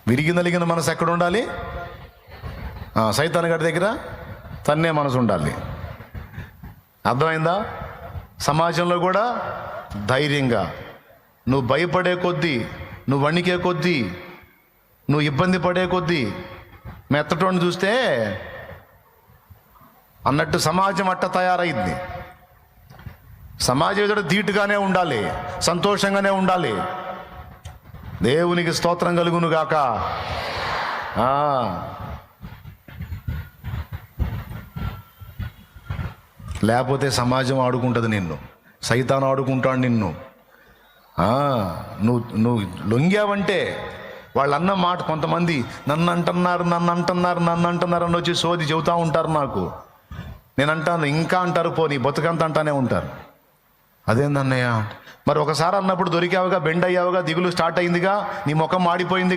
విరిగి నలిగిన మనసు ఎక్కడ ఉండాలి? సైతాన్ గారి దగ్గర తన్నే మనసు ఉండాలి. అర్థమైందా? సమాజంలో కూడా ధైర్యంగా నువ్వు భయపడే కొద్దీ, నువ్వు వణికే కొద్దీ, నువ్వు ఇబ్బంది పడే కొద్దీ మెత్తటోని చూస్తే అన్నట్టు సమాజం అట్ట తయారైంది. సమాజం ఎదుట ధీటుగానే ఉండాలి, సంతోషంగానే ఉండాలి. దేవునికి స్తోత్రం కలుగును గాక. లేకపోతే సమాజం ఆడుకుంటుంది నిన్ను, సైతాను ఆడుకుంటాడు నిన్ను. నువ్వు లొంగావంటే వాళ్ళు అన్న మాట, కొంతమంది నన్ను అంటున్నారు అని వచ్చి సోది చెబుతూ ఉంటారు నాకు. నేను అంటాను, ఇంకా అంటారు, పో నీ బతుకంత అంటానే ఉంటారు. అదేందన్నయ్య? మరి ఒకసారి అన్నప్పుడు దొరికావుగా, బెండ్ అయ్యావుగా, దిగులు స్టార్ట్ అయిందిగా, నీ ముఖం మాడిపోయింది.